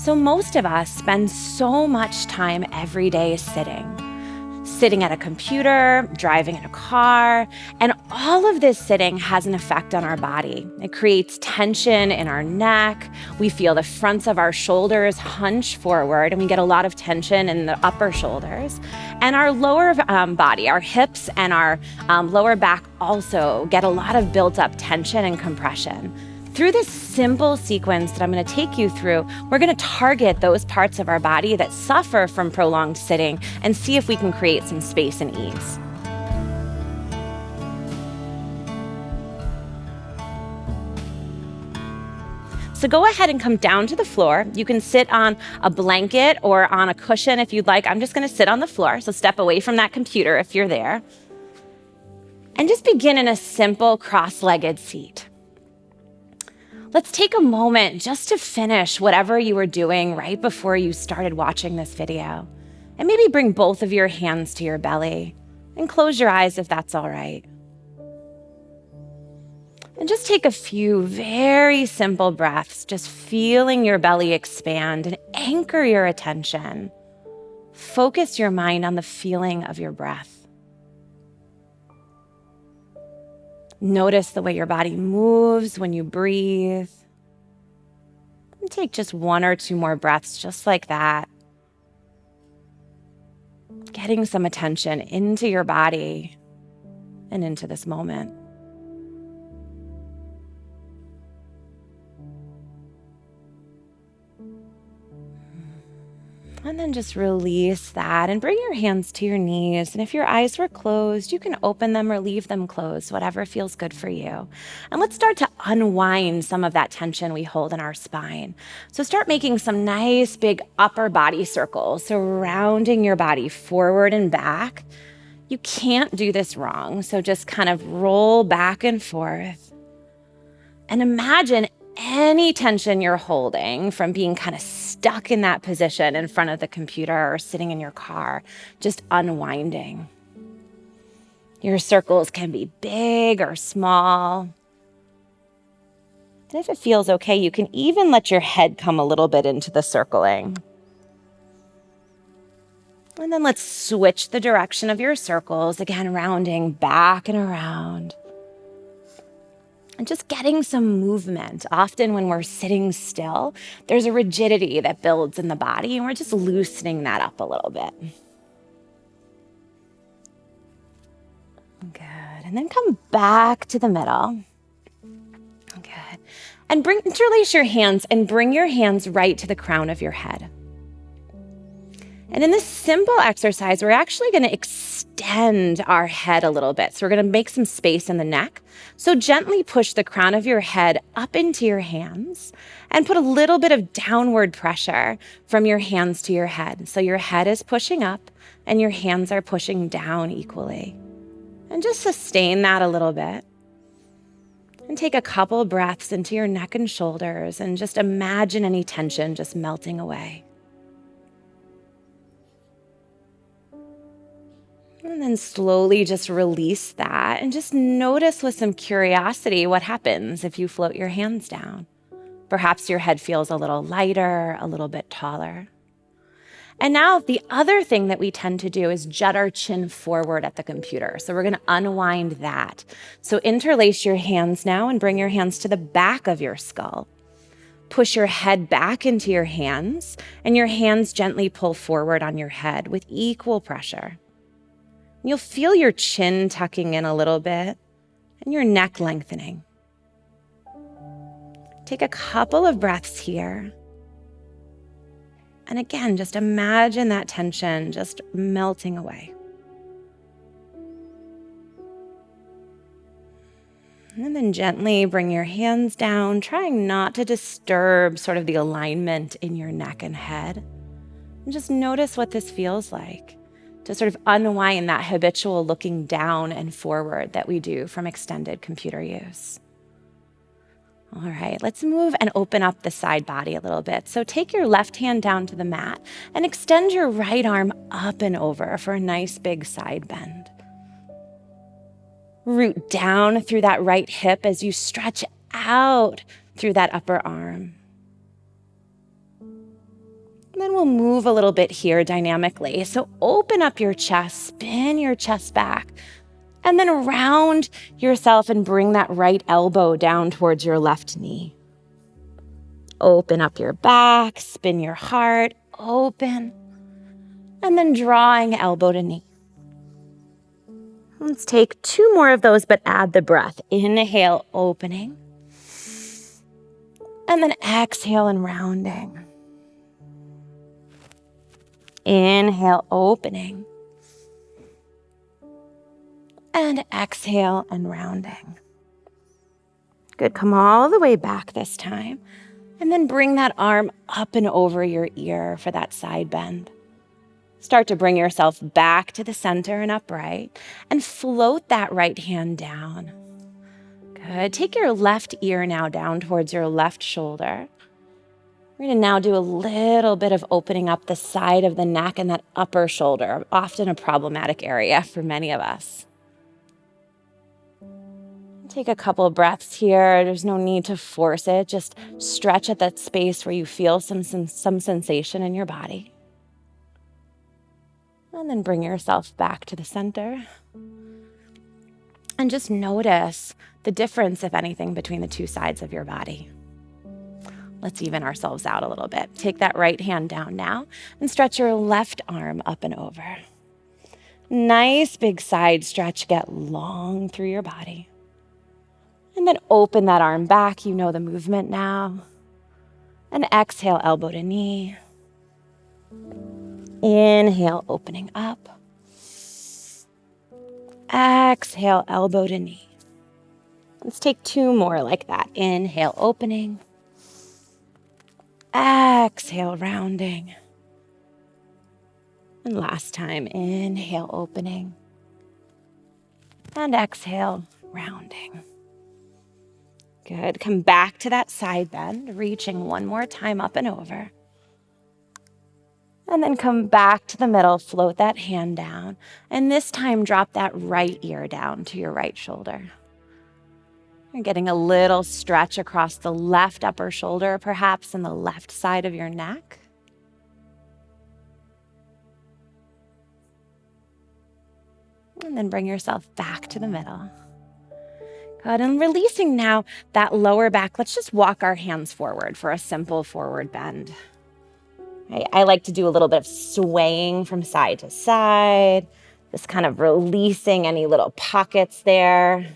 So most of us spend so much time every day sitting at a computer, driving in a car, and all of this sitting has an effect on our body. It creates tension in our neck. We feel the fronts of our shoulders hunch forward, and we get a lot of tension in the upper shoulders. And our lower body, our hips and our lower back also get a lot of built up tension and compression. Through this simple sequence that I'm going to take you through, we're going to target those parts of our body that suffer from prolonged sitting and see if we can create some space and ease. So go ahead and come down to the floor. You can sit on a blanket or on a cushion if you'd like. I'm just going to sit on the floor, so step away from that computer if you're there. And just begin in a simple cross-legged seat. Let's take a moment just to finish whatever you were doing right before you started watching this video. And maybe bring both of your hands to your belly and close your eyes if that's all right. And just take a few very simple breaths, just feeling your belly expand and anchor your attention. Focus your mind on the feeling of your breath. Notice the way your body moves when you breathe. And take just one or two more breaths just like that. Getting some attention into your body and into this moment. And then just release that and bring your hands to your knees. And if your eyes were closed, you can open them or leave them closed, whatever feels good for you. And let's start to unwind some of that tension we hold in our spine. So start making some nice big upper body circles, surrounding your body forward and back. You can't do this wrong. So just kind of roll back and forth. And imagine any tension you're holding from being kind of stuck in that position in front of the computer or sitting in your car, just unwinding. Your circles can be big or small. And if it feels okay, you can even let your head come a little bit into the circling. And then let's switch the direction of your circles, again, rounding back and around. And just getting some movement. Often when we're sitting still, there's a rigidity that builds in the body, and we're just loosening that up a little bit. Good. And then come back to the middle. Good. And interlace your hands and bring your hands right to the crown of your head. And in this simple exercise, we're actually going to extend our head a little bit. So we're going to make some space in the neck. So gently push the crown of your head up into your hands and put a little bit of downward pressure from your hands to your head. So your head is pushing up and your hands are pushing down equally. And just sustain that a little bit. And take a couple breaths into your neck and shoulders and just imagine any tension just melting away. And then slowly just release that and just notice with some curiosity what happens if you float your hands down. Perhaps your head feels a little lighter, a little bit taller. And now the other thing that we tend to do is jut our chin forward at the computer. So we're going to unwind that. So interlace your hands now and bring your hands to the back of your skull. Push your head back into your hands and your hands gently pull forward on your head with equal pressure. You'll feel your chin tucking in a little bit and your neck lengthening. Take a couple of breaths here. And again, just imagine that tension just melting away. And then gently bring your hands down, trying not to disturb sort of the alignment in your neck and head. And just notice what this feels like. To sort of unwind that habitual looking down and forward that we do from extended computer use. All right, let's move and open up the side body a little bit. So take your left hand down to the mat and extend your right arm up and over for a nice big side bend. Root down through that right hip as you stretch out through that upper arm. And then we'll move a little bit here dynamically. So open up your chest, spin your chest back, and then round yourself and bring that right elbow down towards your left knee. Open up your back, spin your heart, open, and then drawing elbow to knee. Let's take 2 more of those, but add the breath. Inhale, opening, and then exhale and rounding. Inhale, opening, and exhale and rounding. Good, come all the way back this time. And then bring that arm up and over your ear for that side bend. Start to bring yourself back to the center and upright and float that right hand down. Good. Take your left ear now down towards your left shoulder. We're going to now do a little bit of opening up the side of the neck and that upper shoulder, often a problematic area for many of us. Take a couple of breaths here. There's no need to force it. Just stretch at that space where you feel some sensation in your body. And then bring yourself back to the center. And just notice the difference, if anything, between the 2 sides of your body. Let's even ourselves out a little bit. Take that right hand down now and stretch your left arm up and over. Nice big side stretch. Get long through your body. And then open that arm back. You know the movement now. And exhale, elbow to knee. Inhale, opening up. Exhale, elbow to knee. Let's take 2 more like that. Inhale, opening. Exhale, rounding. And last time, inhale, opening. And exhale, rounding. Good. Come back to that side bend, reaching 1 more time up and over. And then come back to the middle, float that hand down. And this time, drop that right ear down to your right shoulder. You're getting a little stretch across the left upper shoulder, perhaps in the left side of your neck. And then bring yourself back to the middle. Good, and releasing now that lower back. Let's just walk our hands forward for a simple forward bend. I like to do a little bit of swaying from side to side, just kind of releasing any little pockets there.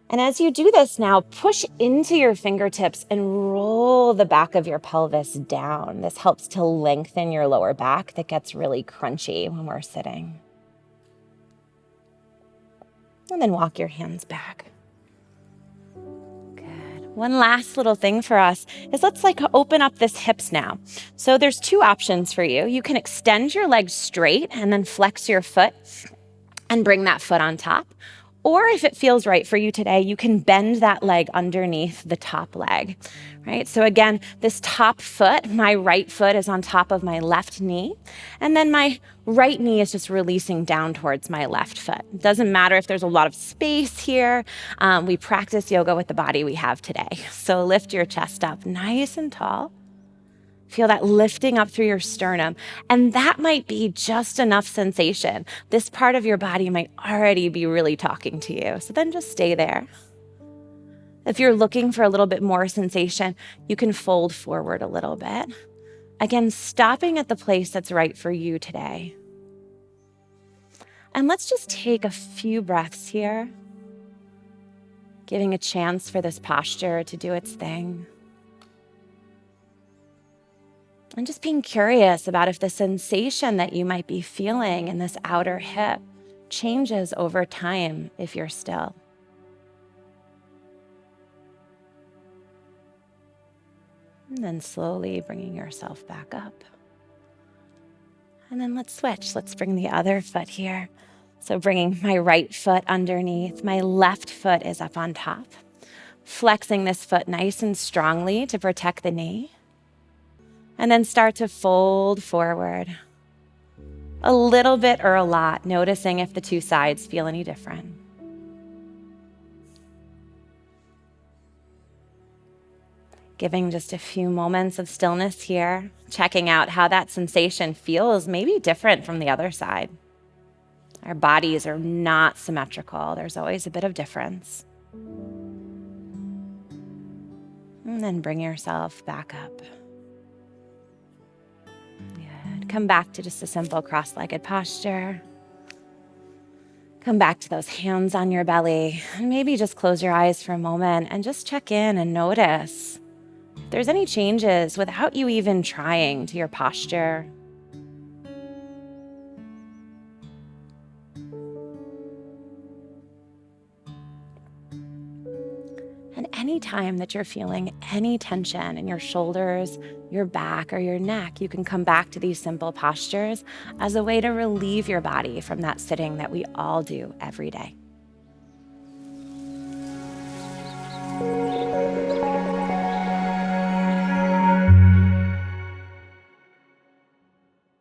And as you do this now, push into your fingertips and roll the back of your pelvis down. This helps to lengthen your lower back that gets really crunchy when we're sitting. And then walk your hands back. Good. One last little thing for us is let's open up this hips now. So there's 2 options for you. You can extend your legs straight and then flex your foot and bring that foot on top. Or if it feels right for you today, you can bend that leg underneath the top leg, right? So again, this top foot, my right foot is on top of my left knee, and then my right knee is just releasing down towards my left foot. It doesn't matter if there's a lot of space here. We practice yoga with the body we have today. So lift your chest up nice and tall. Feel that lifting up through your sternum. And that might be just enough sensation. This part of your body might already be really talking to you. So then just stay there. If you're looking for a little bit more sensation, you can fold forward a little bit. Again, stopping at the place that's right for you today. And let's just take a few breaths here, giving a chance for this posture to do its thing. And just being curious about if the sensation that you might be feeling in this outer hip changes over time if you're still. And then slowly bringing yourself back up. And then let's switch. Let's bring the other foot here. So bringing my right foot underneath, my left foot is up on top. Flexing this foot nice and strongly to protect the knee. And then start to fold forward. A little bit or a lot, noticing if the 2 sides feel any different. Giving just a few moments of stillness here, checking out how that sensation feels, maybe different from the other side. Our bodies are not symmetrical. There's always a bit of difference. And then bring yourself back up. Good. Come back to just a simple cross-legged posture. Come back to those hands on your belly. And maybe just close your eyes for a moment and just check in and notice if there's any changes without you even trying to your posture. And anytime that you're feeling any tension in your shoulders, your back, or your neck, you can come back to these simple postures as a way to relieve your body from that sitting that we all do every day.